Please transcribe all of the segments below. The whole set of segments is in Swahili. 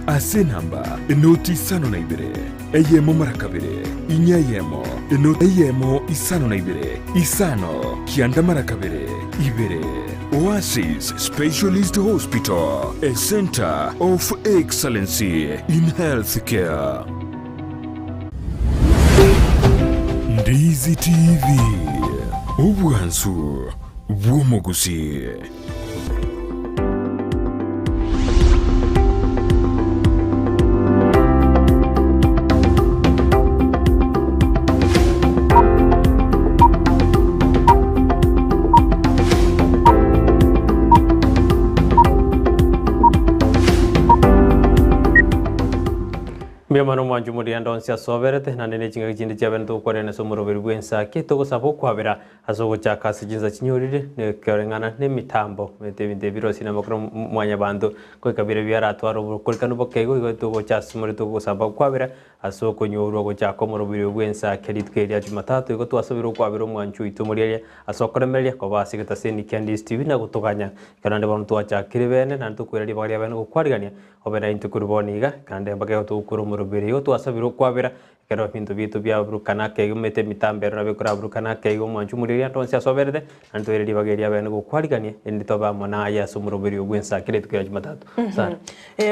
ase namba inoti isano na ibere eyemo marakabere inyayemo inoti eyemo isano na ibere isano kianda marakabere ibere. Oasis Specialist Hospital, a center of excellency in healthcare. Ndizi TV, ubwansu bw'omuguzi. Mano mwanju muri ando nsia soberete na nene chinga kindi chabene to kore na somoro beribwensa ke to gusabo kwabera azogo chaka sijinza chinyorire ne kerengana ne mitambo mete binde birosi na makro mwanya bando ko kabire biara twaro ko kanu bokego go to go chas muri to gusabo kwabera asoko nyorwa go chako moro beribwensa kelit keria Jumatatu go to asabiro kwabero mwanju itu muri asoko melia ko basi gata seni Candice TV na gutoganya kana nde bantu acha kiribene na to kweri bari abene go kwarigania obera into kurboniga kande mbage to kurumuru biriyo twasabiro kwabera kero bintu bitu bya burukana ke mete mitambero na bekora burukana ke mwanju muri tonse asoberede anto eri bageria bene go kwariganie ndi toba mona ya sumuro biriyo gwensa kire tukira Jumatatu sana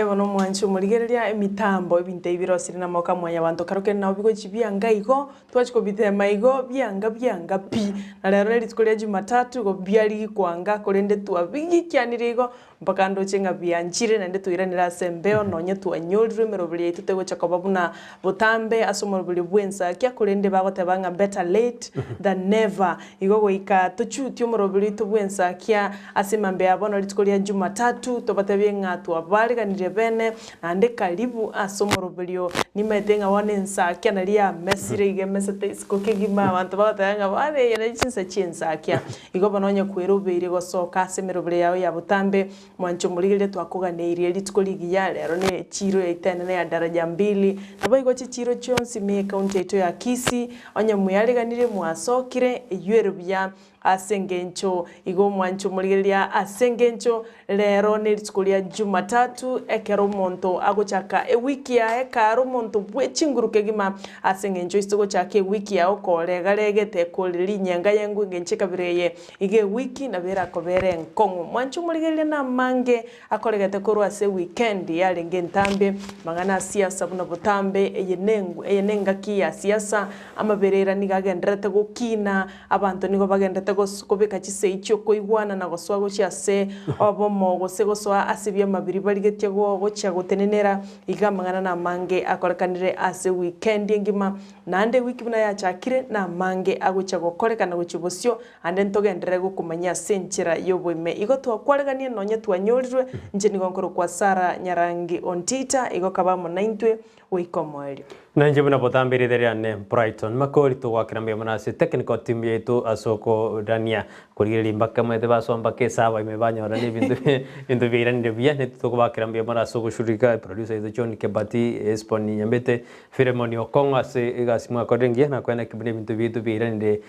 bono mwanju muri geria mitambo binte ibirosiri na moka mwanya bantu karuke na bigo chibyanga igo twachiko bitema igo byanga pi na lero eri tukoria Jumatatu go byali kwanga korende twabigi kyanirigo mpaka ndo chenga byanjire na ndetu iranira sembeo nonye twanyolire merobiri yetu tego chakobabuna botambe asomorobiri bwensa kya kurende bagotebanga better late than never igogo ika tochutyo morobiri to bwensa kya asimambe abono litikolia Jumatatu tobatebye ngatu abariganire bene ande karibu asomorobiri nimetenga wanensa kya nalia mesire ige mesete iskokegima abantu bagotanga bane yana chinsa chinsa kya igobo nonye kwerobiri gosoka semerobiri yawe ya botambe mwancho murigire twakuganeirie litikuligia lero ne chiro yaitana ne ya daraja 2 nabo igo chiro chonsi me county yetu ya Kisii onya muyariganire mwasokire eyero bya asengencho igo mwancho murigeria asengencho lero ne litikulia Jumatatu ekero monto agochaka wiki ya ekaro monto bwechinguruke gima asengencho istogo chake wiki ya okolega regete koliri nyanga yangu ngencheka bireye ige wiki na bera kobere nkongo mwancho murigeria na mange akoregete korwa se weekend yale ngentambe mangana siasa buna botambe eyenenga kia siasa amaberera nigagendrete gukina abantu nigo bagendete gosukobeka chise icho koigwana na goswago cyase obomo gosegoswa asibye mabiri barigetie go gocha gutenenera igamangana na mange akorekanire ase weekend ngima nande wiki buna ya chakire na mange agocha gokorekana gochibosyo ande ntogendere gukumanya senchera yobweme igo twakwareganie nonye twanyorirwe nje nigonkoro kwa Sara Nyarangi Ontita igo kabamo 90 wikomoerio nanje buna botambiri deriane Brighton makori to wakirambia manase technical team yetu asoko dania kuriri mbaka mwete basomba ke saba imebanya orani bintu bira ndebia ne to wakirambia manaso gushurika producer yetu John Kebati Esponi nyambete Filemoni Okonga se igasimwa kodengia na kwena kibine bintu bitu bira nde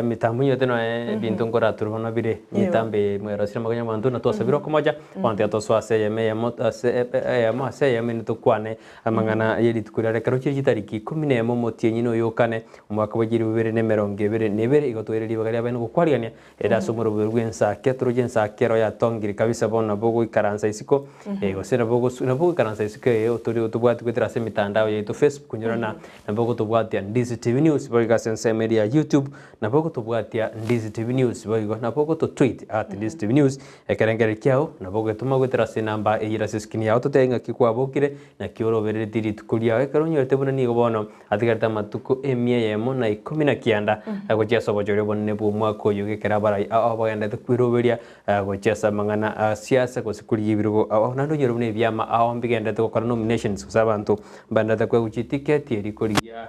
mitambunya teno bintu ngora turona bire mitambe mwerasira maganya mantu na to sabiro komoja wante to swase yeme yamota se yeme to kwane amangana yedi tukurare karochi tariki 11 motienyi no yokane umwaka wa 2022 igotwereri bagaria bene gukwariania era somoro berwensa ketrojensa kero ya tongiri kabisa bona bogo ikaransa isiko gosera bogo na bogo ikaransa isiko otori tubwati kwetera se mitandao yetu Facebook kunyurana na bogo tubwati Ndizi TV News boga sense media YouTube na bogo tubwati Ndizi TV News bogo na bogo to tweet @Ndizi TV News ekerengere kyao na bogo tuma kwetera se namba eyira siskini ya ototenga kikwa bokire na kioro berere tiri tukulia ekaronyo tebona ni gobono atigarta matuko emie yemo na 19 agochesa bojore bonne bu mwako yuge kerabara abagenda tukwiroberia agochesa mangana siasa kosikuri ibirugo nando nyoro ne byama bigenda tukora nominations kusabantu bandata kwe uchi ticket eri koria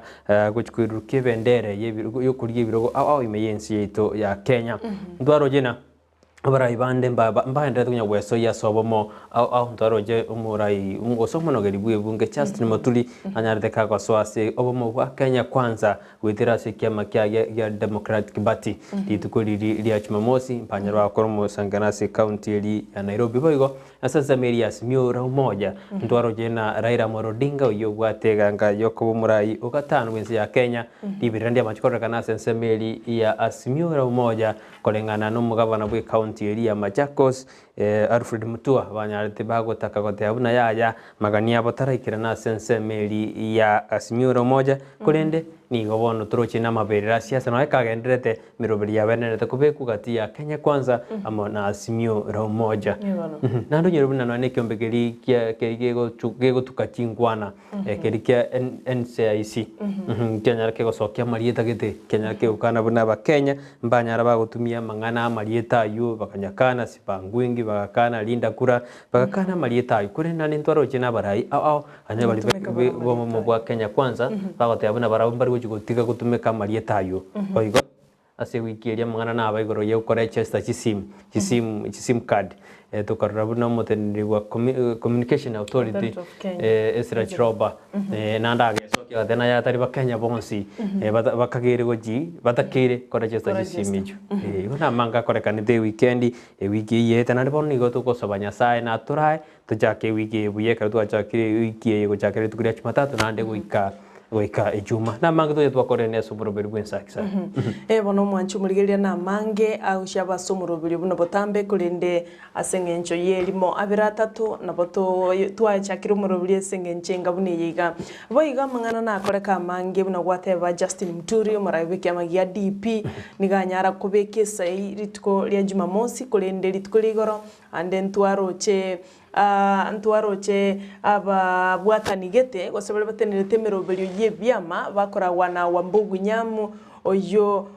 gochkwiruke bendere yebirugo yokuri ibirugo imeyensi yeto ya Kenya ndwaro jena abarai bande mbaendete kunya gweso ya sobomo au ntwaroje umurai ungosomo nogeri bwebunge Justin Muturi anyarete kago swase obomo wa Kenya Kwanza witira se kiama ya Democratic Party litukuri lia Jumamosi mpanyaro akoromo sanganasi county eli ya Nairobi boigo asasa Merias miura umoja ntwaroje na Raila Amolo Odinga uyo gwateganga yoko umurai ugatanu wenzi ya Kenya libirandi amachikora kana sensemeli ya asimiura umoja kolengana n'umugabana bwe county ya Machakos Alfred Mutua banyarete bagotaka gote abuna yaya magania botaraikira na sensemeli ya asimiura umoja kurende ni gobono turoche na maberera siasa no ekagenderete miroberi ya benete kubeku gati ya Kenya Kwanza amo na asimiura umoja nando nyerubuna no ne kiombegeri kego tukachingwana kerikia NCIC Kenya kego sokia marieta gete Kenya kego kana buna ba Kenya mbanyara bagotumia mangana marieta yu bakanyakana sipangwingi bakakana linda kura bakakana marieta yu kure nani ntwaro chena barai au anya bali bomo bwa Kenya Kwanza bagote abuna barabari gochigotika gutumika marieta yu oigo ase wiki elia mangana na abaigoro ye ukora Chester chisim card tukarabuna motenri wa communication authority Ezra Chiroba nanda agesokia thena ya tari ba Kenya bonsi bakagere goji batakire kora Chester chisimiju igona manga korekanite weekend wiki ye tena bonni go tukosobanya sae na turai tujake wiki buye ka tuachakire wiki ye gochakire tukuria Jumatatu nande goika ejuma na mange to twakore ne somuroberi bwensakisa bono mwanchu murigeria na mange au shaba somuroberi buno botambe kurinde asengencho yelimo abiratatu na boto twachakire umuroberi asengenche ngabune yiga boiga mangana na koreka mange buno gwateba Justin Muturi umaraibike amagia DP niganyara kubeke sai ritko lya Jumamosi kurinde ritko ligoro ande ntwaroche aba bwatanigete gosebele batenerete merobelio ye byama bakora wana wambugu nyamu oyo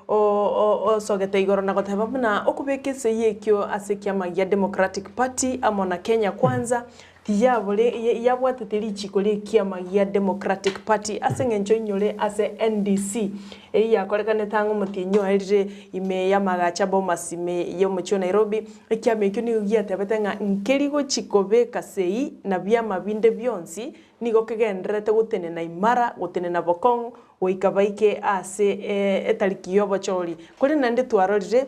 sogete igoro na goteba buna okubekese yekyo asekiama ya Democratic Party amona Kenya Kwanza tiyabole yabwateteri chikole kiama ya Democratic Party asengencho nyole ase NDC yakorekane tango mutinyo erire ime yamagacha bomasime yo mucho Nairobi kiama kyo ni giatebetenga nkerigo chikobe kasei na byama binde byonsi nigo kegenderete gutene na imara gutene na bokong oikabaike ase etariki yobochori kuri nande twarorire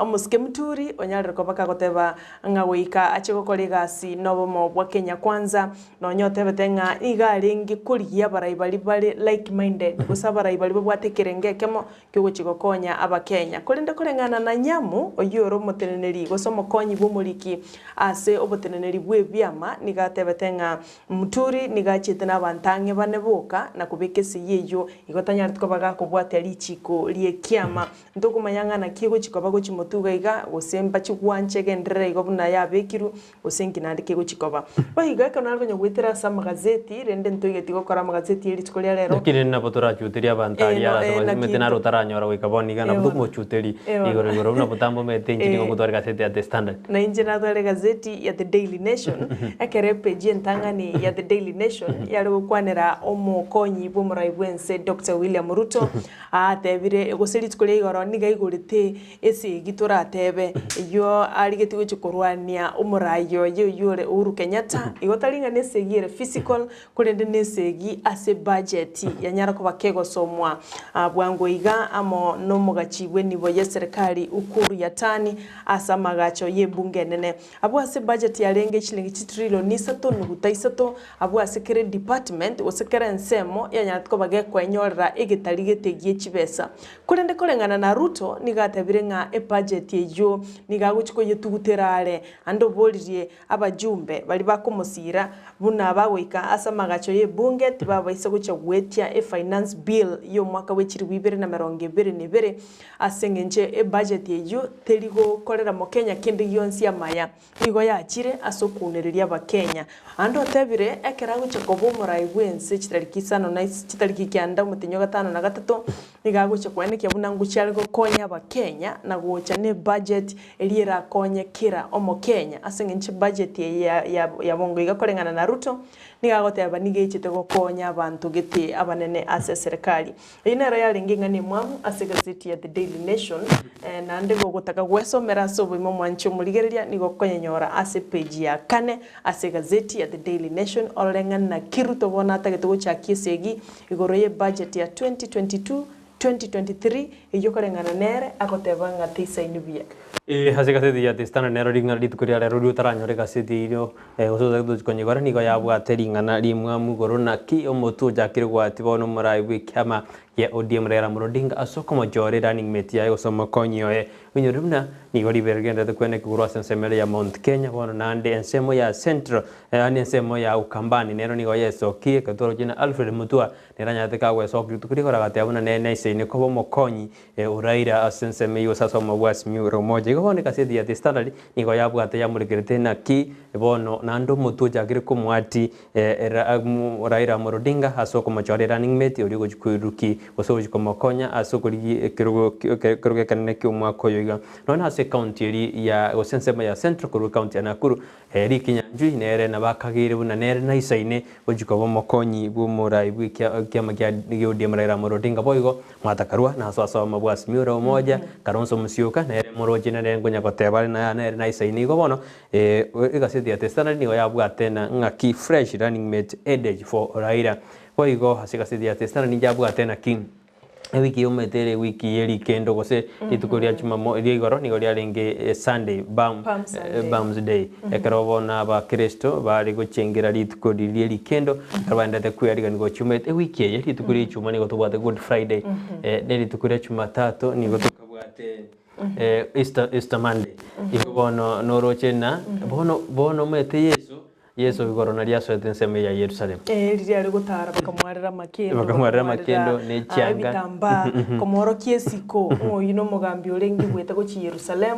omuske Muturi onyarire ko bakagoteba nga goika achego kolegasi nobomo bwa Kenya Kwanza no nyotebetenga igarengi kuriya baraibali bali like minded gusaba baraibali bwatekerenge kemo kyogochigokonya aba Kenya kurinde kurengana na nyamu oyoro muteneneri gosomo konyi bumuliki ase oboteneneri bwe byama nigatebetenga Muturi nigachete na bantange baneboka na kubekese yeyo igotanya ritko baga kubwate lichiko lie kiama ndokumanyanga na kigo chikoba gochimotuga iga gosemba chigwanche gendere igobuna ya bekiru gosengi nandi kigo chikoba bahiga kana algo nyogwetera sa magazeti rende ntoigeti gokora magazeti eritko lia lero kire na botora chuteria bantari ya so metena rotaranyora wikaboni gana bumo chuteri igoro na botambo metenji ngo mutwara gazeti ya The Standard na injina dole gazeti ya The Daily Nation ekere page ntangani ya The Daily Nation yari gukwanira omukonyi bumuraibwense Dr. William Ruto atebire goseritskore igoro niga igurite ese gitura tebe yo arigeti gochikorwania umurayo yore Uhuru Kenyatta igotaringa nesegire physical kurende nesegi ase budget yanyara ko bakego somwa bwango iga amo no mugachibwe nibo ya serikali ukuru ya tani asa magacho yebunge nene abo ase budget yarenge shilingi 3 trillion n'ugutaisato abo ase kere department osekere nsemo yanyara ko bagekwa enyorera egitari getegie chibesa kurende korengana na Ruto nigatebire nga budget yejo nigaguchiko yetuguterare ando bolirie abajumbe bali bakomusira buna bagoika asa magacho yebunge tibabaisa gucha gwetia finance bill yo mwaka wechiri 2022 asengenche budget yejo terigo korera mo Kenya kindi yonsi ya maya igo yachire asokunereria ba Kenya ando tebire ekera gucha kobo murai wense chitariki sano na chitariki kyanda motinyo gatano na gatatu nigagucha kwenekia buna nguchari gokonya abakenya na gucha ne budget eliera konye kira omo Kenya asengenche budget ya bongo igakorengana na Ruto nigagoteba nigechete gokonya abantu gete abanene ase serikali inera yaringinga ni mwamu ase gazeti ya The Daily Nation na ndego gutaka gwesomera sobo imo mwancho muligereria nigokonya nyora ase page ya 4 ase gazeti ya The Daily Nation orengana na Kiruto bona atagete cha kisegi igoroye budget ya 2022-2023 ijokorengana nere akoteba ngati sainubia hase gazeti ya testana nero ringana litukuria rero rutaranyo gazeti iro gosoza konyigora nigo yabwate ringana rimwa mugoro na ki omotu jakire gwati bono murai bwikama ya ODM Raila Odinga asoko majore running mate ya osoma konyoe winyorumna nigo libergenda de kwene kugurwa sensemele ya Mount Kenya bono nande ensemo ya Central ani ensemo ya Ukambani nero nigo yeso ki katoro jina Alfred Mutua neranya teka weso kitukuri kora gatabuna nene ise ko mokonyi Raila asenseme yo sasa mabwasi miuro moja igo bono kaseti ya Standard nigo yabwate ya murekerete na ki bono nando mutu jakire kumwati Raila Odinga asoko majore running mate uri gojikuruki osoji komokonya asokuri kiruge kanene kyumwako yoiga nona ase county eri ya osensema ya Central Kuru county ya Nakuru eri kinyanjui nere na bakagire buna nere na isaine ojikobo mokonyi bumurai bwikya ODM Raila Odinga boigo matakarwa na asasa mabwasi miura moja karonso musyoka nere moroji nere ngonya gotebale na nere na isaine go bono igaseti ya testana nigo yabwate na ngaki fresh running mate edge for Raila boigo hasikaseti ya testana ni yabwate na king wiki umetere wiki yeri kendo gose itukuria chuma igoro nigo renge Sunday Bams Day ekarobona ba Kristo bari guchengira litukuri yeri kendo kabanda te kuyari ngo chumete wiki yeri itukuri chuma nigo tubate Good Friday neri tukuria chuma tatu nigo tukabwate Easter Monday igobono noroche na bono mete Yesu igoro na riaso etenseme ya Yerusalem riria rigutara bakamwarira makendo ne cyanga bitamba komoro kiesiko yino mugambi urengi gweta guchi Yerusalem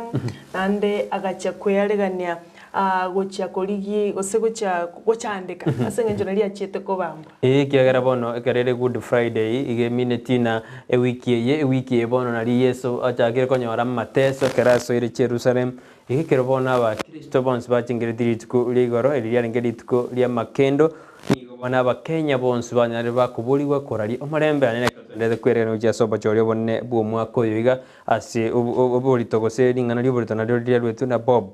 nande agacha kweyaregania gocha koligi gose gochaandika asengenjo naria chete ko bamba kiagera bono ekerere Good Friday ige minetina wiki bono nari Yesu achagire konyora mateso keraso ire Jerusalem ikero bona ba Kristo bonse bachingire dirituko ligoro eliya ngerituko lya makendo nigo bona ba Kenya bonse banyare bakubuliwa korali omurembe anene katondeze kwerera no jasoba choryo bonne bwo mwako yoiga ase obolito gose lingana lyobolito na lyo lwetu na Bob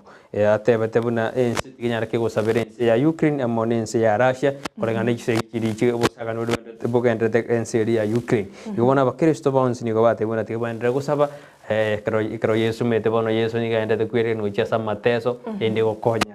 atebete buna ensi kinyara ke gosabere ensi ya Ukraine amone ensi ya Russia korengana ikiri bosaga no bogende ensi ya Ukraine ibona ba Kristo bonse nigo bate buna tibandira gosaba kero Yesu mete bono Yesu nigaenda te kwere no chasa mateso ende gokonya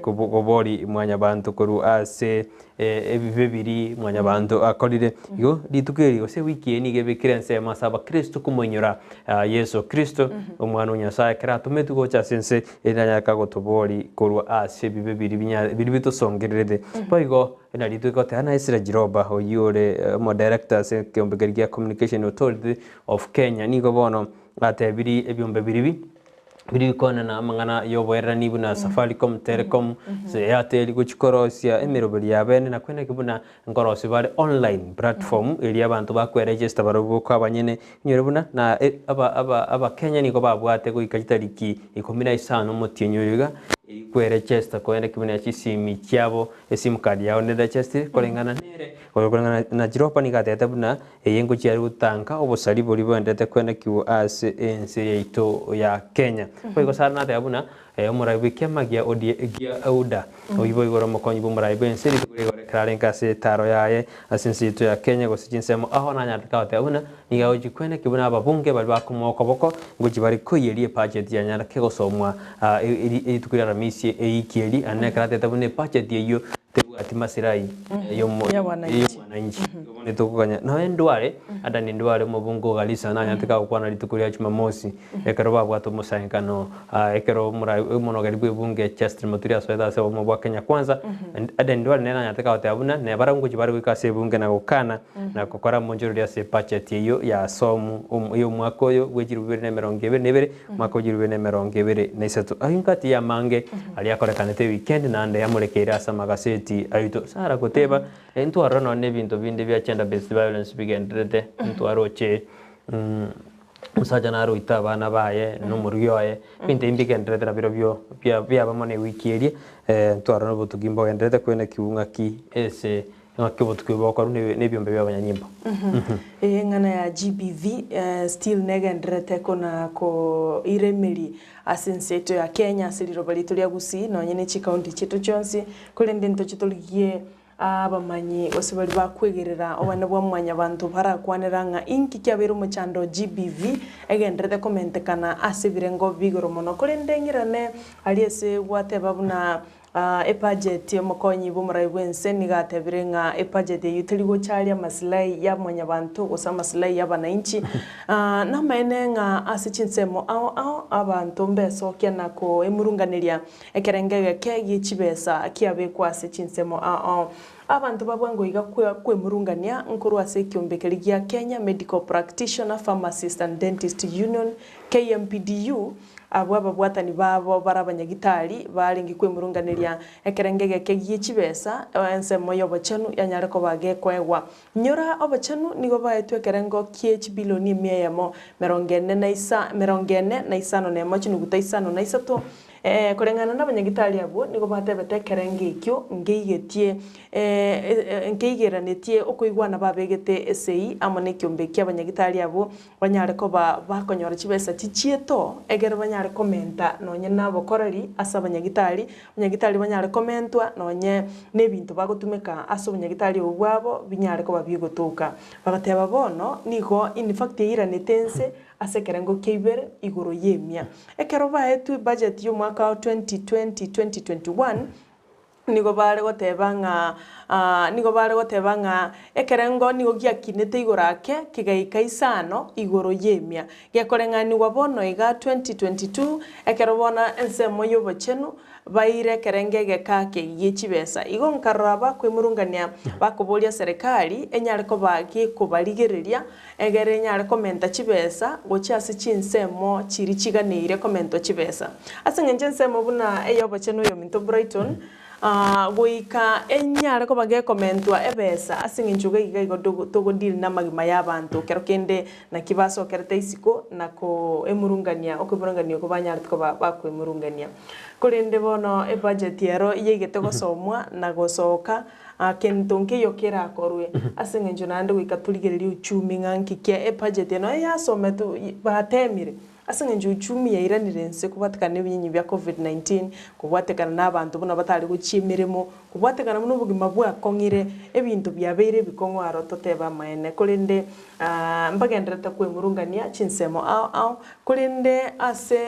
kubori mwanya bantu kuru ase ebibiri mwanya bantu akolire yo litukeri ose wiki ni gebekira nsema saba Kristo kumonyora Yesu Kristo omwana unyasa kera tumetu gocha sense endanya kagotobori kuru ase bibiri bito songerede boigo ena lituko tana Isra Jiroba oyore mo director se kiombegeriya Communication Authority of Kenya nigo bono ate biri ebyombe biri kona na mangana yoboera nibuna Safaricom Telecom se Airtel guchikorosia emiroberi yabene na kwene kibuna ngorosi bale online platform eri abantu bakwe register barugo kwa banyene nyorebuna na aba Kenya niko babwate go ikajitariki 15 mutinyoyiga kwere chesta kwene kibuna chisimi cyabo esimu card yawe ndeda chesti kolengana nere kolengana na Jiropa nigatete buna yengo cyari gutanka obusari buri bondete kwene kiwo as ense yeito ya Kenya kwego sarna te abuna omurabi kemagia odia auda oyibo igoro mokonyi bomurabi ense rigore krarenka se taro yaye asinsito ya Kenya go sijinsemo aho na nyarika te abuna nigaoji kwene kibuna ababunge bali bakomoko boko ngoji bari koyerie budget ya nyara kego somwa itukira ramisi eikieli anekrate tabune budget yeyo ati masirai yo wananchi ubone tukuganya na ndware ada ni ndware mubungo galisa na nyateka kwana litukulia Jumamosi ekero babwa to musankano ekero muno galibwe bunge Chester Muturia soeda se mu bwa Kenya kwanza ada ndware nena nyateka otabuna ne barangu jibari kwikase bunge na gukana na kokora monjoro ya se budget yeyo ya somu yo mwako yo wejirubere na 2022 mwako jirubere na 2023 ahinkati ya mange ali akorekanete weekend na ande yamurekera sama gaseti community aitu sara kuteba ntwaro no ne bintu bindi bya gender based violence bigendrete ntwaro che musaja naro itabana baye no muryoye binte imbigendrete na biro bya bamone wikierie ntwaro no butugimbo gendrete kwene kiunga ki ese ngakibotukwe kwa ne byombe by'abanyanyimbo ngana ya GBV still negendrete kona ko iremeri asenseto ya Kenya siriro balito lya gusi no nyene chi county chitu chonsi kulende nto chitoligie abamanyi bose bali bakwegerera obana bwa mwanya bantu bara kwaniranga inki kyabero mu chando GBV egendrete komentekana asibirengo bigoro mono kulende ngirane aliese wateba buna budget yomukonyi bumurai bwense nigatebirenga budget yutiligo chalia maslahi ya mwanya bantu gusa maslahi ya bananchi namaene nga asichinsemo ao abantu mbeso kiana ko emurunganiria ekerengege kegi chibesa kiabe kwa asichinsemo ao abantu babwango iga kwe murungania nkuru ase kiombekeri gya Kenya Medical Practitioner Pharmacist and Dentist Union KMPDU abo babwatani babo barabanyagitari baringi kwe murunganiria ekerengege kegie chibesa ense moyo bachanu yanyare ko bage kwegwa nyora obachanu nigo baetwe kerengo KH biloni miemo merongene na isano ne machinu gutaisano na isato kurengana n'abanyagitari abo nigo batebete kerenge ikyo ngeigetie ngeigeranetie okuigwana babegete esei amane kyombe ky'abanyagitari abo banyare ko bakonyora chibesa chichieto egere banyare komenta nonye nabo korari asa abanyagitari banyare komentwa nonye nebintu bagotumeka asa abanyagitari obwabo binyare ko babigotuka bagateba bono nigo in fact iranetense asekerengo keibere iguru yemia ekero baetu budget yo mwaka 2020-2021 nigo bare gotebanga ekerengo nigo giakinete igorake kigaika isano igoro yemia giakorengani wabono iga 2022 ekero bona ensemo yo bochenu baire kerengege kake yechibesa igo nkaraba kwemurungania bakobolia serikali enyare ko bagi kubarigereria egere nyare komenta chibesa gochase chinsemo chiri chiganire komento chibesa asengenje nsemo buna eyo bochenu yo minto Brighton goika enyare ko bage komentwa ebesa asinginjuga iga togo deal na magima y'abantu kero kende na kibaso kerete isiko nako emurungania okuburungania ko banyare ko bakwemurungania kurinde bono budget yero yegete gosomwa na gosoka kentonke yokera korwe asingenjo nande goika tuligereria uchumi nganki ke budget no yasometu batemire asingenjo uchumi yairanire nse kubatikana n'ibinyi bya COVID-19 kubatikana n'abantu buna batari guchimirimo kubatikana muno bugima bwa kongire ebintu byabeire bikongwaro toteba maene kurinde mbagendreta kwemurungania chinsemo ao kurinde ase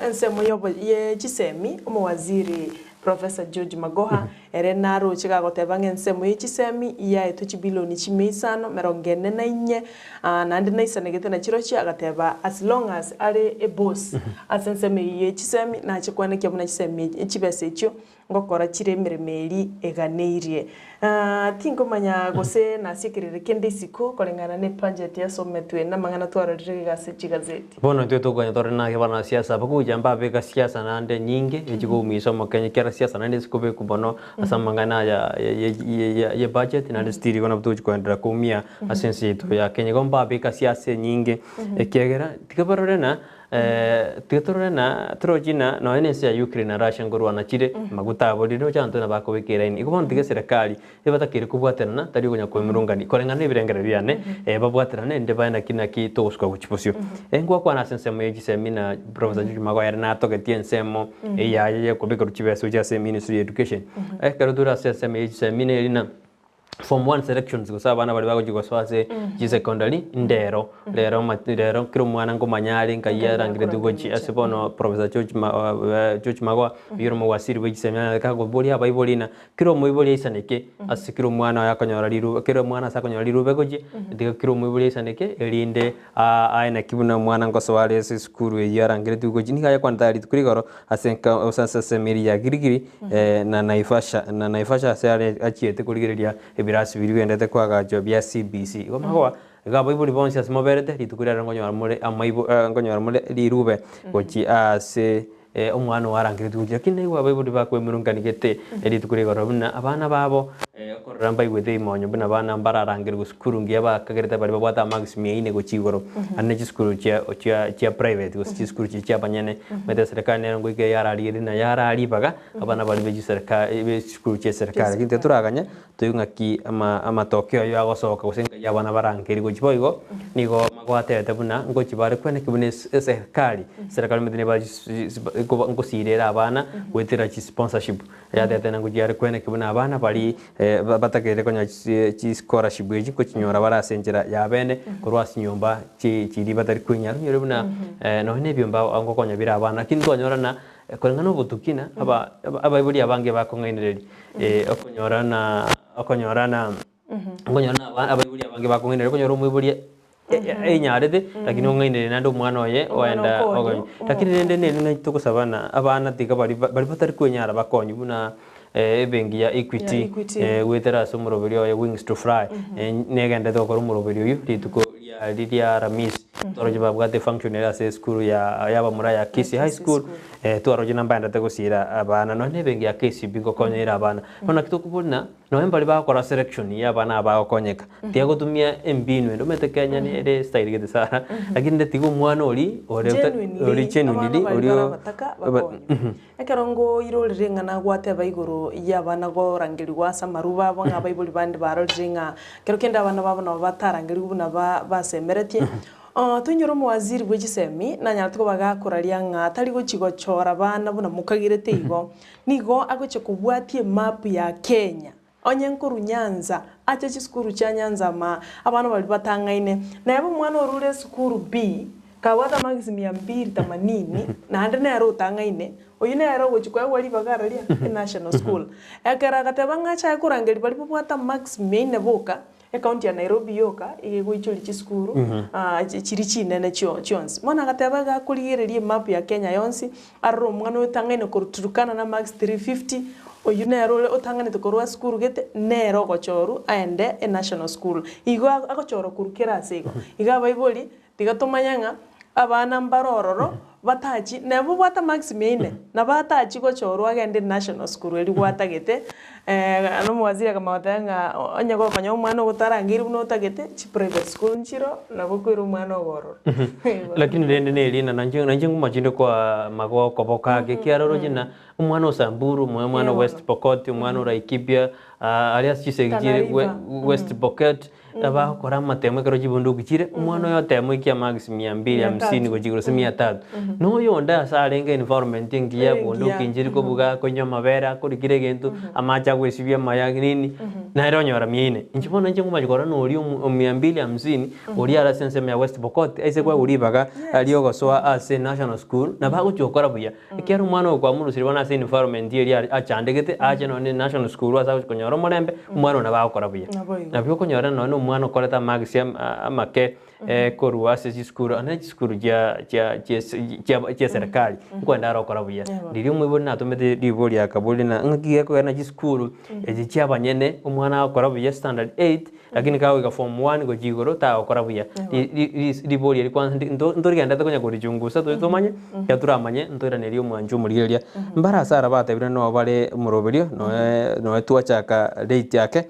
ensemo yobo ye chisemi umwaziri Professor George Magoha erenaro chigagoteba ngensemo y'ichisemi ya etuchi biloni chimeisano merongene na inye nandi naisanegete na chirochi agateba as long as are a boss asenseme y'ichisemi na chikwane kya muna chisemi chibese cyo ngokora chiremeremeri eganeirie tingomanya gose na sikirire kende siko kolengana ne budget ya sometwe na mangana twararire gase chigazeti bono tyo tuganya torena ke bana siasa bakuja mbabe ka siasa nande nyinge echigo miso makenya kera siasa nande sikobe kubono asa mangana ya budget nande stiri gona butuji kwendera kumia asensi to ya Kenya gomba be ka siasa nyinge ekegera tikabarorena trojina no enesi ya Ukraine na Russia ngorwa na chire maguta boliro chanto na bako wekeraini ikubon tige serikali ebatakire kubwaterana tari gonya kwemurungani korengana ibirengera byane babwaterana ende bana kinaki tosko kuchiposyo engwa kwa na sensemo yegisemina Professor George Magoha na togetie nsemo ya kubika ruchibeso ya Ministry of Education karodura sensemo yegisemina elina Form 1 selections gusa bana bali bago jigoswase ji secondary ndero lero kiro mwana ngomanyali nkayera ngire dugoji asibono Professor George Magoha biro mu wasiri wegisemina kago boli aba ibolina kiro mu iboli isaneke asikiro mwana yakanyora liru kiro mwana sakanyora liru begoji diga kiro mu iboli isaneke elinde aina kibuna mwana ngoswale skuru yara ngire dugoji nikaya kwantali kurigoro asenka osasa semiri ya girigiri na naifasha sare achiete kurigiria birasi biri wendete kwaga job ya CBC gomago gabo ibuli bonse asmoberete litukurira ngonyora mure amaibo ngonyora mure lirube gochi ase omwana warangire tukuja lakini iwa baibuli bakwe murunganigete eritukuri gorobuna abana babo okoramba igwete imonyo buna bana mbararangire gusukuru ngia bakagerete bari babwata maximum ine gochigoro ane chiskuru chia private gosi skuru chia banyane mete serikali nero ngoike yararire na yararibaga abana bari beji serikali be skuru chia serikali kinte turaganya tuyungaki amatokeo yo agosoka gosenga yabana barangire gochibo igo nigo magwatete buna ngochi bare kwene kibune serikali medine ba ngosirera abana gwetera chi sponsorship yatete na ngochi kwene kibuna abana bari batakere konya chi scholarship eji ko chinyora barasenjera yabene kurwasi nyumba chiri batari kwinya nyore buna no ne byomba ango konya bira abana kinto nyorana kolengano butukina abaibuli abange bakongainireri okonyorana abaibuli abange bakongainireri konyora umwibuli nyarete lakini ongainire nando mwana oye waenda ogonyi lakini nende nene tukusabana abana tika bari batari kwinyara bakonyi buna bengi ya Equity wetera somuroberi oye Wings to Fly negende dokoro muroberi uyu rituko ya Ramis toroje babwate functionary ase school ya bamura ya Kisi High School tworoje nambanda tegosira abana no nebengi ya KCB gokonyera abana ona kitukubuna no mbali bakora selection ya abana abakonyeka tiago tumia mbinu ndo mete Kenya ni ere style gete sara lakini ndetigo mwana oli genuinely oli ekarongo irolrenga na gwate baigoro ya abana go rangiri gwa samaruba bonga baibuli bandi barolrenga kero kenda abana babona batarangiri buna basemeretie tunyoro mwaziri bw'egisemi na nyatuko bagakuraria nga tari gochigochora bana buna mukagirete igo nigo agoche kubwatie map ya Kenya onye nkuru Nyanza acha chiskuru cha Nyanza abana bali batangaine na yabo mwana orure skuru B kawata maximum ya 280 na hande na ro tangaine oyine ero gochikwa wali bagararia national school ekara katabanga cha kurangeli bali bwata maximum ne boka county ya Nairobi yoka igegwichuri chiskuru chiri chinene chionsi mwana gatabaga kurigererie map ya Kenya yonsi arro mwana utangane kuruturukana na max 350 oyune arole utangane tukorwa skuru gete nero gochoru aende national school igo agochoro kurukera asego iga baiboli tigatomanyanga abana mbarororo batachi nebo bwata maximum ine na batachi gochorwa agende national school eri gwatagete ano mwazira kama watanga onye go kanya umwana gutarangiri buno tagete chi private school nchiro na bukwira umwana ogororo lakini rende nelina nanje ngumachinde kwa mago koboka gekiaroro jina umwana osamburu mwana West Pokot umwana Laikipia alias chisegire West Pokot aba kora matemo kero jibundu gikire umwana yo temo ikia max 250 go jigoro 300 no yo nda sarenge environment ngiya bundu kinjiri ko buga ko nyama vera ko digire gentu amacha gwesibia maya nini na ero nyora miine inchibona nje ngumajikora no uri 250 uri ara sense ya West Pokot aise kwa uri baga aliyo gosoa ase national school na bago chokora buya ikiaro umwana kwa muru siribona ase environment iri achandegete aje no national school wasa ko nyora morembe umwana na bakora buya na byo ko nyora no umwana koleta maximum amake korwa se skuru ana skuru ya serikali kwenda rokora buya ndiri umwe na tumete ribori akabuli na ngiye ko na skuru eji abanyene umwana akora buya standard 8 lakini kawe ka form 1 go jigoro ta akora buya ribori ri kwanza ndori ganda takonya ko rijungusa to manye yaturamanye ndora neri umwanju murigeria mbara sara batebire no bare muroberio no tuachaka date yake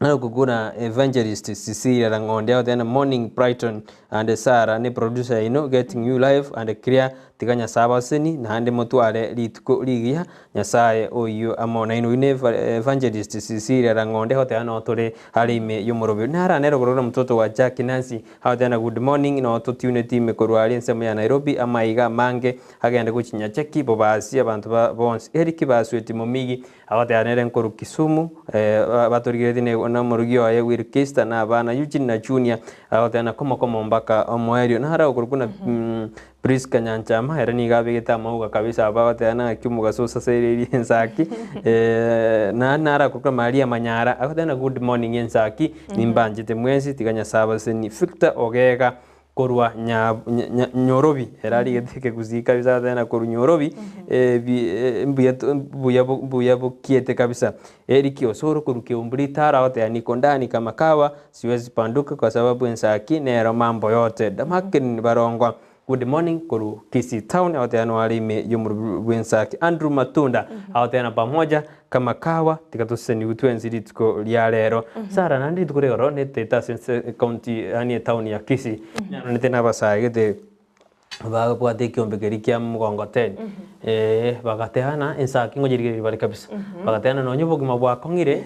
na kuguna evangelist Cecilia Rangonde out then Morning Brighton and Sarah ne producer getting you live and clear tiganya sabaseni na hande motware litko ligia nyasaye oyu amona ine evangelist Cecilia Rangonde hote ana tore halime yomorobe nara nero gorora mtoto wa Jack Nancy hote ana good morning no to tune team korwali nsemo ya Nairobi amaiga mange agenda kuchinya cheki bobasi abantu bonse Eric basweti momigi hote ana nkuru Kisumu batorigire na morugio aye wirkista na bana Eugene na Junior hote ana koma mpaka omwerio na hara kurukuna Priska Nyanchama era ni gabigeta mauga kabisa abate ana kimuga sosa sereri ensaki na nara kuruka Maria Manyara hote ana good morning ensaki nimbanjite mwezi tiganya sabase ni Victor Ogega korwa nyorobi erari geteke kuzika kabisa tena koru nyorobi buya kiete kabisa Eriki Osoro kuruke umbrita raote niko ndani kama kawa siwezi panduka kwa sababu ensaki nero mambo yote damakin barongwa good morning kuru Kisii Town aoteana walime yomuru bwensaki Andrew Matunda aoteana pamoja kama kawa tikatuseni utwenziri tuko lya lero Sara nandi tukurero neteta sense county ani town ya Kisii netena basagete bagapwate kiombekeri kia mugongoteni bagateana ensaki ngojirigeri bari kabisa bagateana no nyobo gima bwa kongire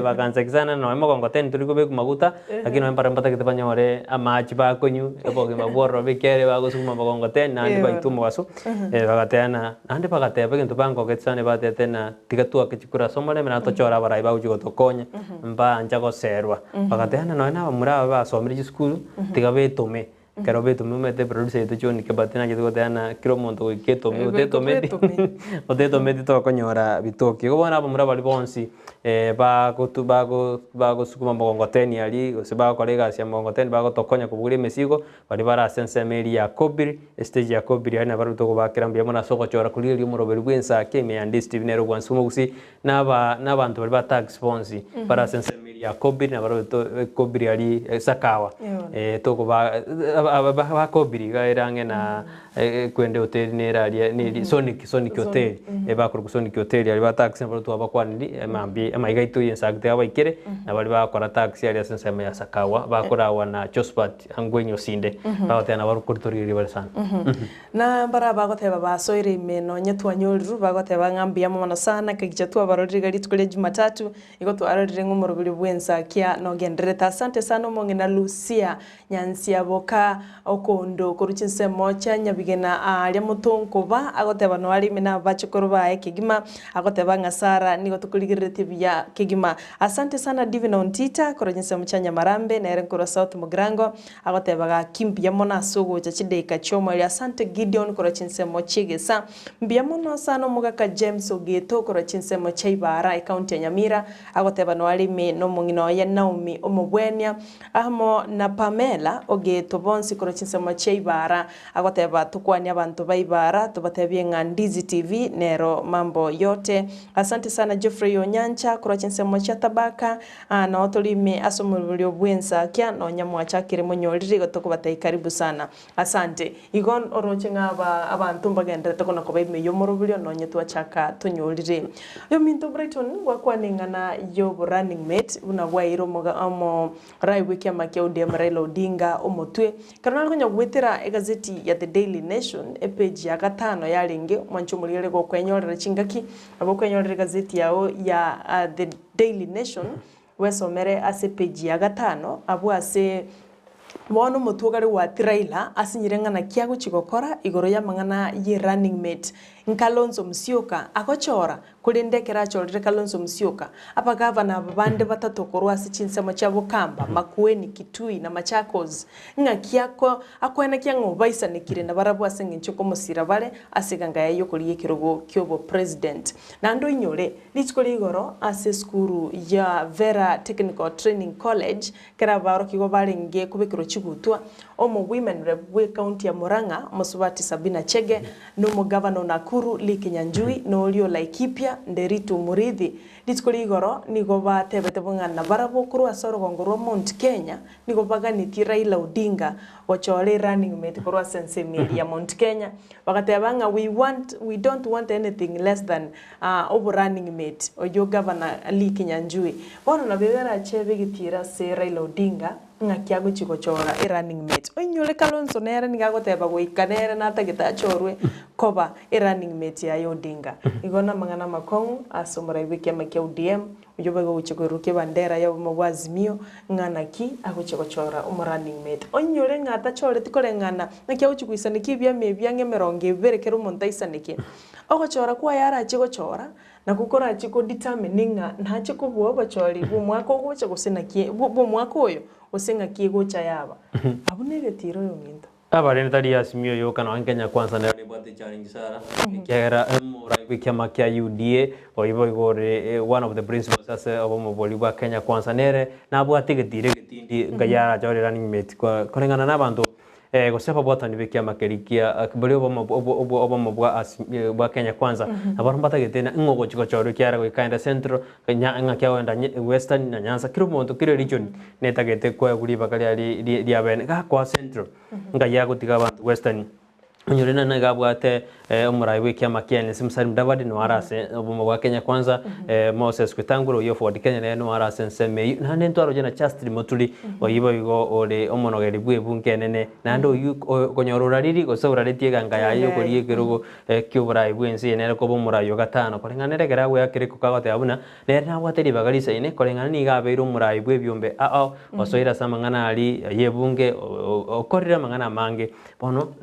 bagansakizana no mugongoteni turi gobe kumaguta lakini no mpara mpata kitapanyore amachi bakonyu ebo gima bworo bekere bagosuma mugongoteni nandi baitumo waso bagateana nandi bagatebe kintu bango getsane batetena tigatua kichikura somole mena tochora barai bauji gotokonya mba njago serwa bagateana no na mura basomiri school tigabetume kero betu mumete producer yetu choni kebatina gitu goteana kiro monto iketo oteto meti to konyora bitoki go bona bamura bali bonsi bago sukuma mongoteni ali seba kolega sia mongoteni bago tokonya kuburi mesigo bali bara sense meri ya Kobiri stage ya Kobiri ana baru to bakira mbia mona soko chora kuliri umuro berwensa keme andi Steve Nero gwansumo gusi n'abantu bali batag sponsor bara sense meri ya Kobiri na baru to Kobiri ali sakawa to ko ba Kobiri gairange na kwende hotel ni Sonic hotel bakuru Sonic hotel ali batag sempre to abakwani mambi amaigaito yensagte abaikere na bali bakora taxi ali sense ya sakawa bakora wana Jospat angwenyo sinde bagotena baru kurtori bali sana na bara bagoteba basoire imeno nyetwanyoriru bagoteba ngambia mono sana kigichatua barori gari tukule Jumatatu igoto arorire ngumurubiri bwensa kia no gendereta asante sana mongena Lucia Nyansia boka okondo kuruchinse mocha nyabigena alia mutonkoba agoteba no ali mena bachokoro bae kigima agoteba ngasara nigo tukuligirete bya kigima asante sana Divina Ontita kuruchinse muchanya marambe na erenkoro South Mugrango agoteba ga kimpya mona sugo chachideka chomo ali asante Gideon kuruchinse mochigesa mbya mono sana mugaka James Ogeto kuruchinse mochaibara county ya Nyamira agoteba no ali me no mungino ya Naomi omobwenya ahmo na Pamela Ogeto bonsi kuruchinse mochaibara agoteba tukwani abantu baibara tubatebye Ngandizi TV nero mambo yote asante sana Geoffrey Onyancha kuruchinse mochatabaka na otolime asomulio bwensa kya no nyamwacha kirimo nyoriri gotokubatai karibu sana asante igon orochenga abantu mbagendere tokona kobaime yomorobulio no nyetwa chaka tunyorire yo minto Brighton wakwanengana yo running mate unagwairo mo raiwe kya makya Raila Odinga omotwe kana konya gwetera egazeti ya The Daily Nation page ya gatano ya linge mwanchumulire go kwenyorera chingaki abo kwenyorera gazeti yao ya The Daily Nation wesomere ase page ya gatano abo ase Mwono mutugari wa Raila asinyirengana kiago chigokora igoro ya mangana ye running mate Kalonzo Musyoka akochora kulindekera chorire Kalonzo Musyoka apa governor bande batatokorwa asichinsemo chabo Kamba Makueni Kitui na Machakos ngakiako akwena kyango baisa nikire na barabu asengi nchoko musira bale asiganga yayo kuliye kirogo kyobo president nando inyore lichikoli igoro ase skuru ya Vera Technical Training College kera baro kigo balenge kubekiro chigutwa omo women rep we county ya Murang'a Musubati Sabina Chege no mo governor Nakuru Liki Nyanjui no olio Laikipia Nderitu Murithi lichikoli igoro nigo batebete bungana barabo kuru asoro gongoro Mount Kenya nigo baganiti Raila Odinga wachole running mate kuru sense ya Mount Kenya bakatebanga we don't want anything less than obo running mate oyo governor Liki Nyanjui bono na bebera chebe gitira se Raila Odinga ngakiago chikochora running mate onyole Kalonzo nere nigagoteba goikanere natagita chorwe koba running mate ya Odinga igona mangana makongu asomora ibike makia UDM ujobago guchikoruke bandera ya mawazimio nganaki agochikochora running mate onyole ngata chore tikorengana ngakia uchikuisana kibya mebya ngemeronge berekero montaisanike ogochora kwa yara chikochora na gukora chiko determininga nta chiko buo bachori bu mwako gocha gusenakie bu mwako oyo usenga kigocha yaba abunere tiro yo minto abare ntari yasimio yo kana Kenya kwanza na bwate challenge sara kera mura kwikama kya UDA oibo igore one of the principles ase obomo boliwa Kenya kwanza nere na bwate getire getindi ngayara jore running mate kwa korengana nabantu gosepa bwata ni bekia makerikia bali obomo bwa Kenya kwanza abantu batagete ngogo chiko choro kyara go kaenda central nya kya wenda western na Nyanza kiro monto kiro region netagete kwa guri bakali ali dia ben ga kwa central ngaya gotiga abantu western Nyurina na gabwate umurai w'ikiama kia NC Musalia Mudavadi no arase obumo bwa Kenya Kwanza Moses Wetangula yo Ford Kenya no arase nseme na ne ntwaro jena Chastity Muturi oyibo igo ole omonogeri bwe bunke nene na ndo konyorora riri gosora retie ganga yayo koriye kerugo kyuburai bwensi nere ko bomurai yo gatano korenganere geragwe yakiriko kagote abuna nere na wateri bagarisa ine korengana ni gabeiro umurai bwe byombe osoira samangana ali yebunge okorira mangana mange bono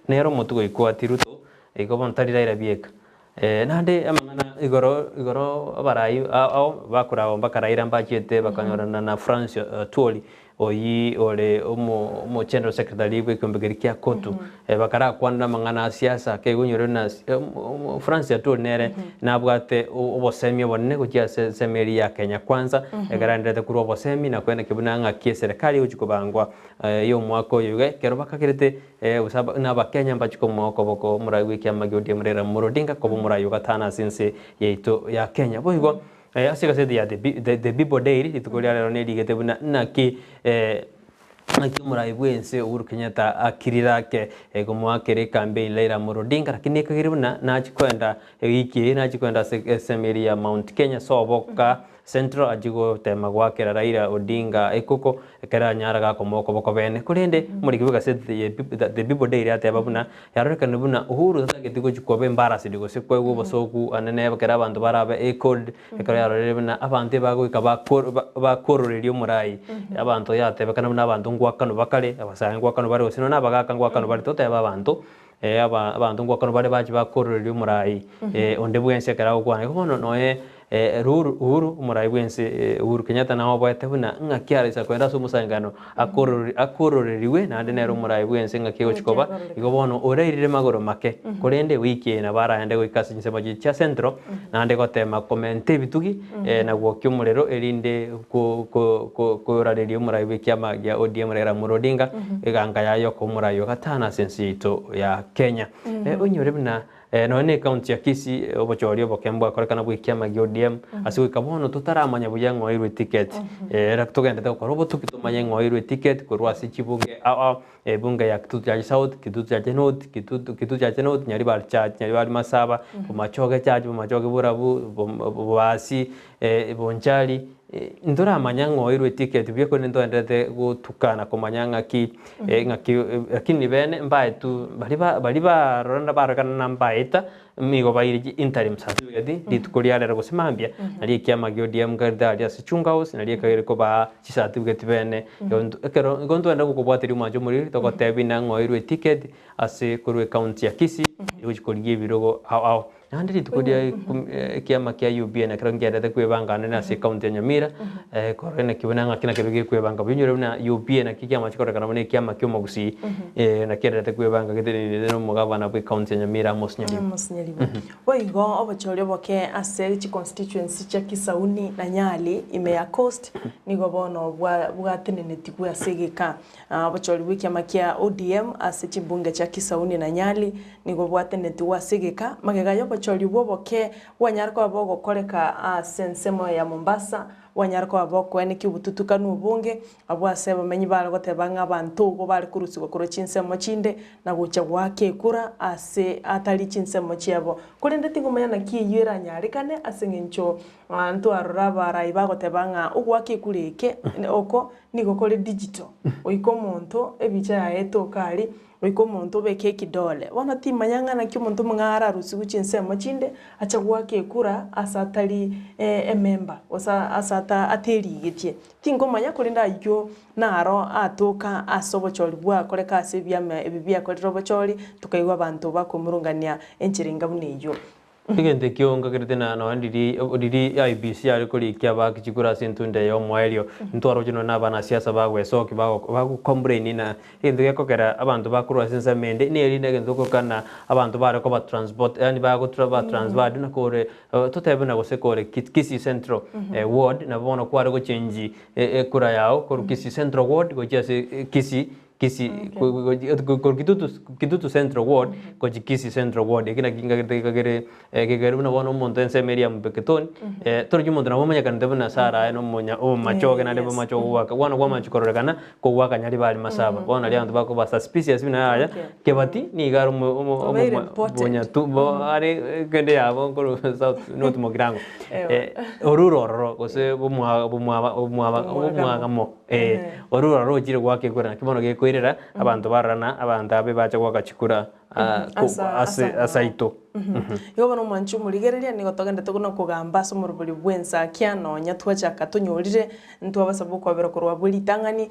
nero mutugo ikwatiruto igobon tarira bieka nande amangana igoro abarai bakura bakaraira mbachete bakanyorana na France Tuoli oyi ole omo general secretary bw'ikombegeri kya kotu bakara kwanda mangana siasa ke gunyoro na France Tuoli nere nabwate obosemi bonne kujya semeri ya Kenya Kwanza egarandete kuri obosemi na kwenda kibunanga kie serikali ukikobangwa yo mwako yuge kero bakakirete usaba na Kenya mbachiko mwako boko murai wiki amagodi murera murodinga ko murai yugatana since yeito ya Kenya boigo asika said ya the Bible Day itukolia lero ne ligete buna naki murai bwense Uhuru Kenyatta akirirake gomwakere campaign Raila Odinga lakini kagiribuna nachikwenda wiki nachikwenda semeri ya Mount Kenya soboka Central ajigo tema gwakera Raila Odinga ekoko ekera nyara ga komoko boko bene kurinde muri kibuga said the Bible Day ate babuna yarorekana buna Uhuru tagetigo chikobe mbarasi digo sekwe go bosoku anene bakera abantu barabe code ekera yarorebuna abantu bagwika bakororeryo murai abantu yate bakana buna abantu ngwakano bakale abasanga ngwakano bari osino nabagaka ngwakano bari tote abantu abantu ngwakano bari baji bakororeryo murai onde bwense ekera ogwane kono noe Uhuru umurai bwense Uhuru Kenyatta naho bwete buna ngakiarisa kwenda so musangano akororeriwe na ndenero umurai bwense ngakiyo chikoba igobono oreirire magoro make kurende wiki na bara ende gwikasi nsema cha Central na ande gotema comment bitugi na gwokyo murero erinde ko umurai wiki amagya ODM Raila Odinga eganga yayo ko umurai yo gatana sense ito ya Kenya unyore buna none county ya Kisii obochorio bokembwa korekana bwikiama ODM asiwikabono tutaramanya buyango irwe ticket tugende tukorobo tukitumanya ngoirwe ticket kurwasi chibunge bunge ya Kitutu ya South Kitutu ya North Kitutu ya North nyari bal charge nyari bal masaba bumachoge charge bumachoge burabu bwasi bonchali ndora amanyango irwe ticket byeko ndo ndete gutukana komanyanga ngaki akini bene mbaye tu bali ba ronda barakana nambaita migo bayiri interim certificate ditukulia lero gusimambia nali kiama ODM garda ya sichunga house nali kagere ba certificate bene ekero gondo enda gukubwatiri mwanjo muri tokotebi nango irwe ticket ase kurwe county ya Kisii ujikoligie birogo au nandi tukudia kiama kia UB na krangia da kwebanga na se county ya Nyamira korene kibunanga kina kirugi kwebanga binyoro na UB na kiama chikora kana bone kiama kyo magusi na kera da kwebanga gitene no mugabana bwe county ya Nyamira mosnyali oigo obochorio boke ase chi constituency cha Kisauni na Nyali ime ya coast nigo bono bwatenene tikwa segeka obochorio bw'ikiama kia ODM ase chibunge cha Kisauni na Nyali nigo bwatenene tikwa segeka magegayo bochorio boke wanyarko abogo koreka sensemo ya Mombasa wanyarko aboko ene kibututukanu ubunge abwase bamenyi bale gotebanga abantu go bali kurusigo kuro chinsemo chinde na gucha gwake kura ase atali chinsemo chiabo kurende tingoma yana kiyira nyarikane asengencho antu arora raiba gotebanga ugwake kureke oko nigo kole digital oiko monto ebicha yaeto kali oiko monto beke kidole wana timanyanga na kyo monto mngara rusigo chinsemo chinde acha gwake kura asatali member osa asata ateri getie tingoma yakolinda yo naro atoka asobocholi bwa koreka asebya ebibya kolero bocholi tukaigwa abantu bakomurungania enchiringa buneyo Igende kionga kiritena no ndiri IBC ari kuri kyaba kichikura sintunde yo mwaelio ntwaro jino nabana siasa bagwe soki bago complain na inde yakokera abantu bakuru asensa mende ni eri ndege ndoko kana abantu bare ko ba transport yani bago traba transfer na kore totebena go sekore Kisii Central ward na bono kware go change kura yao ko Kisii Central ward go jase Kisii Kisii Kitutu Central Ward koji Kisii Central Ward ekina kagere buna bono monto ense meria mpeketoni torju monto na bomanya kan debuna sara eno monya o machoge na debo macho waka wana kwa machikorore kana ko waka nyari bali masaba bona ali antu bako basa suspicious bina aya kebati ni garo bonya tu bo are kende yabo ko south north mogirango oruro kose bomwa mo oruro jire gwake kora kibono ge koirera abantu barana abantu abe bacha gwaka chikura asaito Igo bano manchu murigereria ni gotogenda tuguna kugamba so murubuli bwensa kiano nyatwacha katunyorire ntwabasa bukwabera korwa buli tangani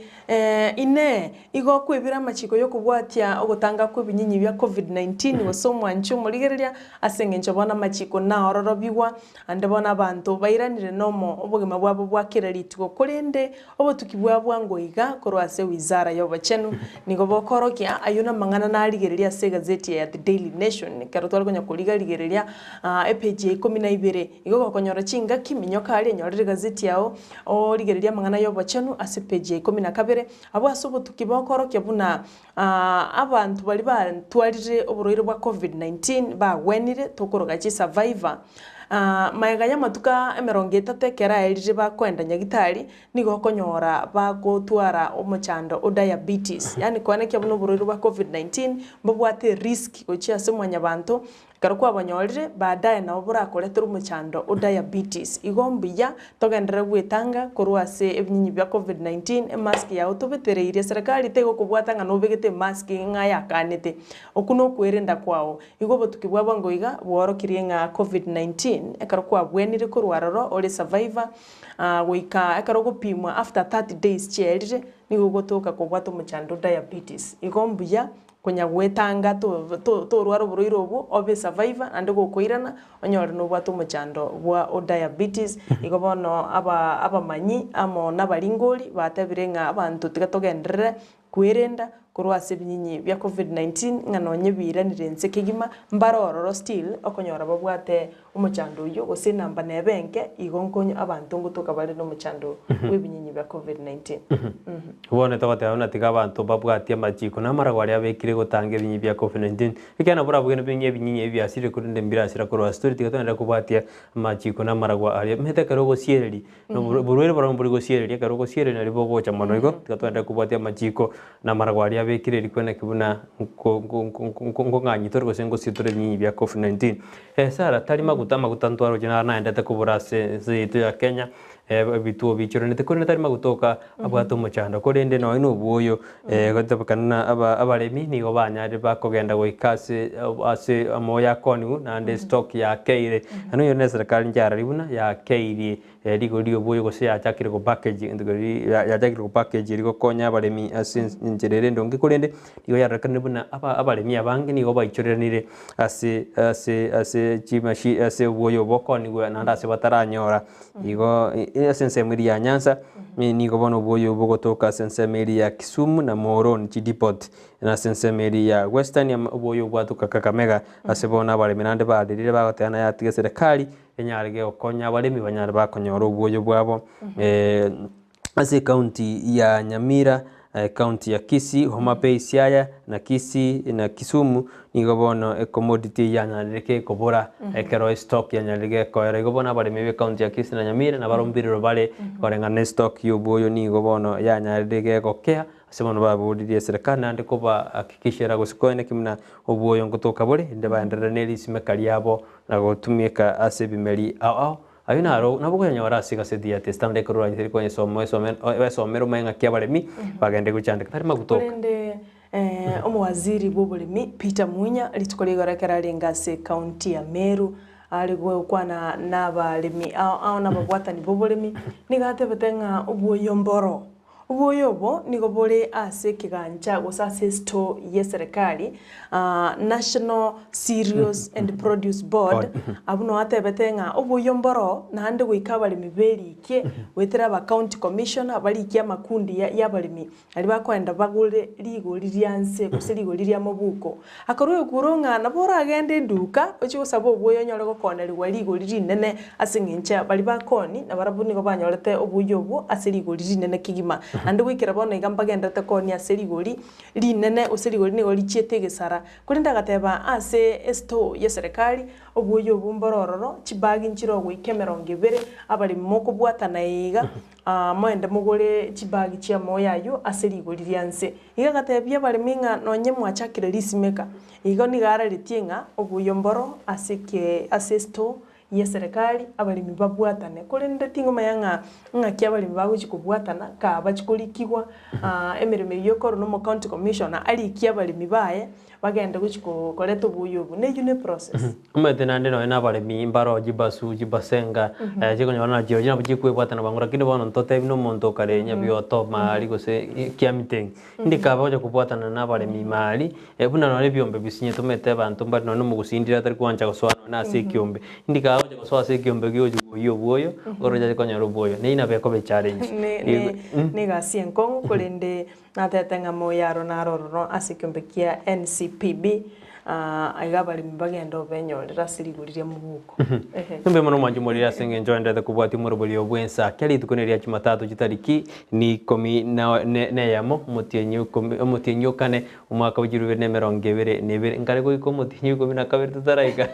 ine igo kwibira machiko yo kubwatia ogotanga kwibinyinyi bya COVID-19 waso manchu murigereria asengencho bona machiko na ororobiwa ande bona abantu bairanire nomo obugema bwabo bwakirarituko kurende obotukibwa bwangoiga korwa se wizara yo bachenu nigo bokorokia ayuna mangana na aligereria se gazeti ya The Daily Nation karotwara konya kurigereria page 12 igo gokonyora chinga kiminyoka ari nyorire gazeti yao o rigereria mangana yo bachenu ase page 12 abo asobo tukibokorokia buna abantu bali bantwarire oburoire bwa COVID-19 bagwenire tokoroga chi survivor maega ya matuka emerongeta kera erije bakwenda nyagitari nigo konyora bagotwara omochando o diabetes yani kwane kya buno buroiro bwa COVID-19 mbobwate risk gochia se mwanya bantu karukwa banyorire baadaye na obura koletera omochando o diabetes igombiya togendera gwetanga korwase ebinyinyi bya COVID-19 mask ya otobetereire serikali tego kubwatanga no begete mask ngaya kanete okuno kwerenda kwao igobo tukibwa ngoiga bworokirie nga COVID-19 ekarukwa bwenire korwaroro ore survivor wika ekarugupimwa after 30 days cherire nigo gotoka kubwata omochando diabetes igombiya konya gwetanga to rwaro buroiro obu obe survivor ande gokoirana onyore no bwato mochando bwa o diabetes igobono aba manyi amo nabaringoli batebirenga abantu tigatogendere kwerenda kurwase binyinyi bya COVID-19 ngano nyebiranire nse kigima mbarororo still okonyora babwate omochando yo gose namba nebenke igonkonyo abantu ngotoka bali no mochando webinyinyi bya COVID-19 wone togote ona tiga abantu babwate amachiko namara gwari abekire gotanga ebinyinyi bya COVID-19 ikana bura bugene binyinyi ebyasire kurinde mbirasira kurwa story tigatondera kubwate amachiko namara gwari mete karogo siereri no burwere baramburi go siereri karogo siereri naribo gocha mono igo tigatondera kubwate amachiko namara gwari abekire rikwena kibuna ngonganyi torgo sengo sitore nyinyi bya COVID-19 sara tari maguta ntwaro jina naendete kubura se itu ya Kenya bituo bichiro nete kuri tari magutoka abwato mochando kurende no ino buyo gotabakana abaremi nigo banyare bakogenda goikase ase amoya konu na ande stock ya keire ano yone serikali njara ribuna ya keire rigo rio buyo gose ya chakire go package ndugori ya chakire go package rigo konya abaremi ase njerere ndonge kurende nigo yarakane buna abaremi abange nigo baichoreranire ase chimashi ase buyo bokoni gwa nanda ase bataranyora nigo sensemeri ya Nyanza nigo bono buyo bogotoka sensemeri ya Kisumu na Moron chidipot na sensemeri ya Western ya buyo bwatuka Kakamega asebona abaremi nande badirire bagoteana ya tige serikali enyarige okonya abaremi banyare bakonyora ubuyo bwabo ase county ya Nyamira county ya Kisii Homa Bay Siaya na Kisii na Kisumu nigo bono commodity ya nyarige kobora ekero stock ya nyarige koere go bona bare mebe county ya Kisii na Nyamira na barombiriro bare korenga stock yubuyo nigo bono ya nyarige gokea asemono baburirie serikali nande koba akikishira gusikoene kimna obuyo ngotoka bore inde baenderera nerisime yabo na gotumika ase bimeri ao ayuna aro nabugo nyora siga sedi ate stande korwa nyiri kwenye somero menga kyabaremi bagende guchandika tari magutoka omwaziri bw'oburimi Peter Munya litukolegorekera lengase county ya Meru aligwe kwana n'abalimi ao n'abagwatani b'oburimi nigatebetenga obwoyomboro ubuyobo nigo bore ase kiganja gusase store ye serikali National Cereals and Produce Board abuno atebetenga ubuyomboro nande gwikabali miberike wetera ba county commissioner bali kia makundi ya balimi ali bakwenda bagule ligo lirianse kuseligo liria mabuko akaruye kuronga nabora agende nduka ochi gusaba ubuyo nyore gokona ligo ligo liri nene asingincha bali bakoni na barabuni go banyorete ubuyobo aseligo liri nene kigima ande gwikira bono iga mbagendete konia serigori rinene oserigori nigo richiete gisara kuri ndagateba ase esto ya serikali obuyo bumborororo chibagi nchiro gwikemera ngibere abali moko bwatana iga moende mugore chibagi chia moyayo aserigori rianse iga gatebia bali minga nonye mwachakire risimeka igo nigara ritienga obuyo mboro asesto ya serikali abalimi babwatane kore ndatingo mayanga ngakia abalimi baguchikubwatana ka bachikurikigwa emirimo yokoro no mu county commissioner ali kia abalimi baye bagenda guchikokoreta obuyobu ne process umethina ndino ina abalimi mbaro jibasu jibasenga chikonyo na jio jina buchikwebwatana bangura kinde bono ntote bino muntu kare nya bioto mali gose kia meeting ndika baje kubwatana na abalimi mali ebuna no biombe bisinye tumete bantu mbari no mugusindira tari kwanja goswana na sekiombe ndika baje goswa sekiombe gyo buyo oroja konyo ruboyo ne ina beko be challenge ne gasi enkongo kolende natetenga moyaro narororo asekiombe kia NCPB agabali mbagendo benyorera siriguriria mubuko Tumbe mono mwanju morira senge njoendete kubwati murubulio bwensa kali tukoneria Jumatatu gitariki ni 10 ne yamo mutienyu kane umwaka wa 2022 ngare ko iko mutienyu 12 tutaraika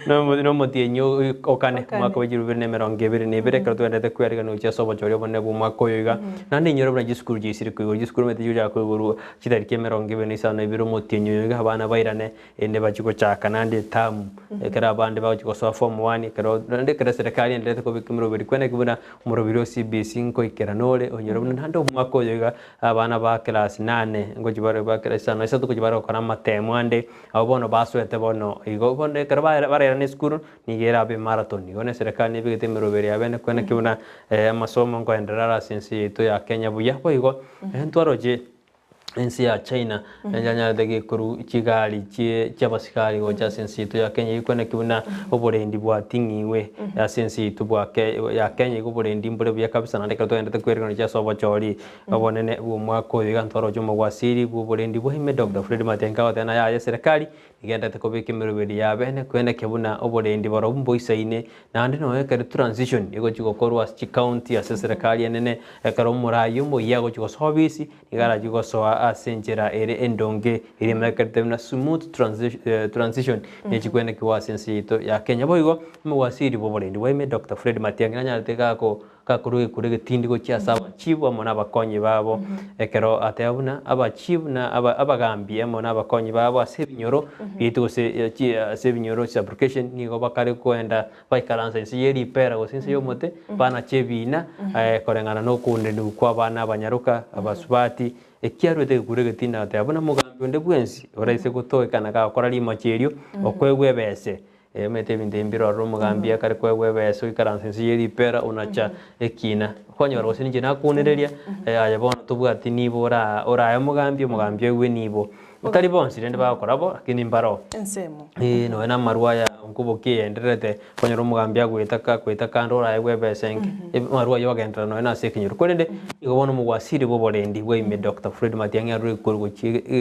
no mutienyu okane umwaka wa 2022 karo tuendete kweriga no cheso bochorio bonne bumwaka oyiga nandi nyoro bra jiskuru jisiri ko jiskuru mete yuja ko guru chitariki 2022 mutienyu abana bairane ende bachiko chaka nandi tamu ekera abande bachiko so form 1 kero nandi kera serikali ndete ko bikimiro biri kwene kubuna murobiro CBC nko ikera nole onyoro nando mwaka oyiga abana ba class 8 ngo jibare ba class 9 isa tuko jibare ko na matemu ande abono baswete bono igo bonde kera bare ne skuru nigera be marathon igone serikali ne bigete mirobiri abene kwene kubuna amasomo ngo enderara sinsi yetu ya Kenya buya ko igo ntwaroje ensi ya China njanya dege kuru chigali chabasikali go cha sensi to ya Kenya ikone kibuna oborendi bwa tingiwe ya sensi to bwa ya Kenya igoborendi mbole bya kabisa na ndeka to ende kwereka cha sobo chori babonene bu mwako yiga ntoro jomo gwasiri buborendi bwa hime Dr. Fred Matiang'i watena ya serikali igenda te kobike mirubiri ya bene kwene kibuna oborendi baro mbo isaine na ndi no ekere transition igo chikokorwa chi county ya serikali enene ekaro murayo mo yago chiko service igara chiko so asenjera ere endonge iri mekerte na smooth transition nechikwene kiwa sensi to ya Kenya boigo mwasiri boborendi weme Dr. Fred Matiang'i nanyate kakuru kurege tindi go chia saba chibu amona bakonyi babo ekero ateyabuna aba chibu na abagambi amona abakonyi babo asebinyoro bitu se sebinyoro application ni go bakare koenda baikaranza insi yeri pera go sinse yomote bana chebina korengana no kunde kwa bana banyaruka abasubati ekiaro de kurege tinda ateyabuna mugambi onde bwensi oraise gutoekana ka korali macherio okwegwe bese mete binde mbiro ro mugambi akare kwegwe bese ikaranza insi yeri pera unacha ekina kwanyora go sinje nakunereria ayabona tubwati nibo ora mugambi we nibo utari bonsi rende bakorabo akini mbaro ensemo no na marwa ya nkubokie enderete kwanyora mugambi agwita kando ora yegwe besenge marwa yo bagendera no na sekinyuru kwende igobona mugwasiri boborendi bwe Dr. Fred Matiang'i ari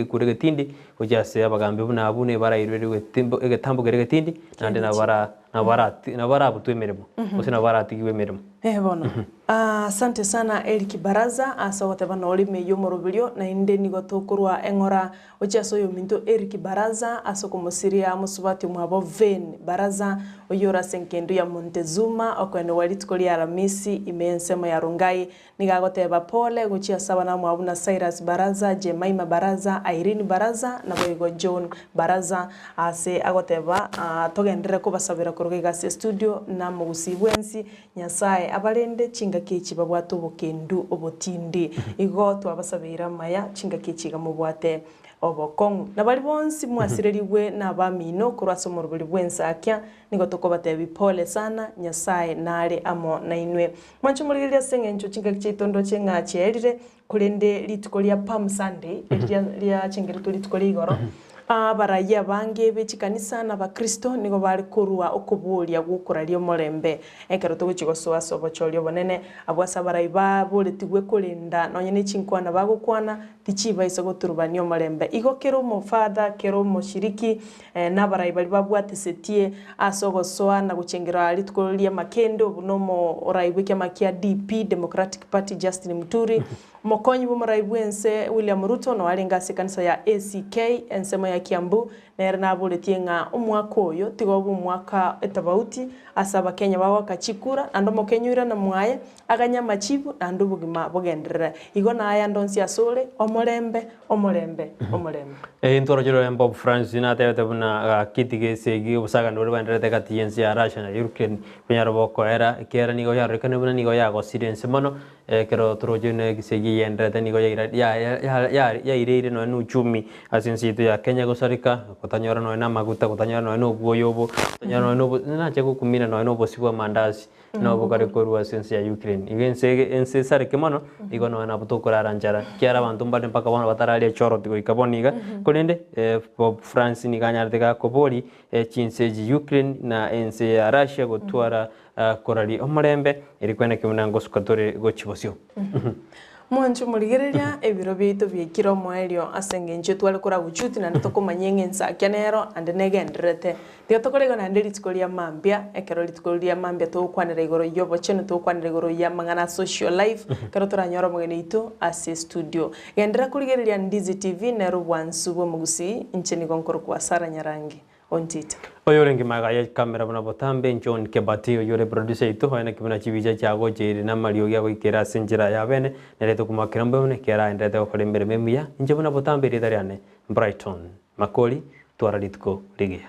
kurege tindi kujase abagambi buna bune barayirwe egetambo gerege tindi nande na bara butwemeremo usina barati giwemeremo bono asante sana Eric Baraza asogote bana olime yo morobilio na inde nigo tokurwa engora ochaso yo minto Eric Baraza asoko musiria musubati mwabo ven Baraza oyora senkendo ya Montezuma okwene walitskoli ya Ramisi imensema ya Rungai nigagote bapole guchia saba na mwabuna Cyrus Baraza Jemaima Baraza Irene Baraza na boigo John Baraza ase agoteba togendere ko basabira kuruga studio na mugusibwensi nyasaye abalende chinga kichi babwato bokendu obotindi igo twabasabira maya chinga kichi gamubwate obokong na bali bonsi mwasireriwe na bamino kurwaso murubuli bwensakya nigo tokobate bipole sana nyasaye nare amo na inwe mwancho muriria sengencho chinga kichi tondo chenga cherire kulende litukolia Palm Sunday lia chingiri tulitukolia igoro abaraia bange bechikanisa na bakristo nigo bari korwa okuburia gukuraria omorembe ekero tuguchigosoa sobochorio bonene abwasa barai baboretigwe kurinda nonye ne chinkwana bagukwana tichiba iso goturubania omorembe igo kero mofada kero moshiriki na barai bari babwatesetie asogosoa na guchengera ari tukoria makendo bunomo oraibwe kya makia DP Democratic Party Justin Muturi mokonyi bumaraibwe ense William Ruto no alingase kanisa ya ACK ensemo ya Kiambu nere naboretie nga omwaka oyo tigobu mwaka etabauti asaba Kenya bawa kachikura ando mokenyura na mwaye aganya machibu ando bugima bogenderera igo na aya ndonsi asore omorembe intoro jiro Bob France na tete buna kitige segi usaga ndore bandere katiyensi ya Russia na Ukraine penyaro boko era kera nigo ya rekane buna nigo ya go silence mono kero trojene gisegi yendere nigo ya ire no uchumi asinsitu ya Kenya gosarika kutanyora no na maguta kutanyora no boyobo kutanyora no na cheko kumina no bosibwa mandazi no bokare korwa sense ya Ukraine igense sarike mono igo no na butokora ranjara kiara abantu mbane mpaka bana bataralia choro tigo ikaboniga kolende France ni ganyartega kobori chinseji Ukraine na ense ya Russia gotwara korali omorembe irikwene kimunango sukatore gochibosio Mwancho murigereria ebiro bito byekiro mwaelio asengenje twale kora buchuti na ndoko manyengensa kyanero ande negenderete tigatokore na ndeli tikolia mambia ekero litikolia mambia to kwanira igoro yobo cheno to kwanira igoro ya mangana social life kero toranyoro mugene ito ase studio gendera kurigereria Ndizi TV na rubwansubo mugusi incheni gonkoro kwa Sara Nyarangi ontita oyore ngimaga ya kamera bana botambe John Kebati oyore producer ito hoena kibona chibija chago jeri na mario ya goikera senjira ya bene nereto kumakira mbone kera endete okore mbere memia inje bana botambe ridariane Brighton Makoli twara litko rigea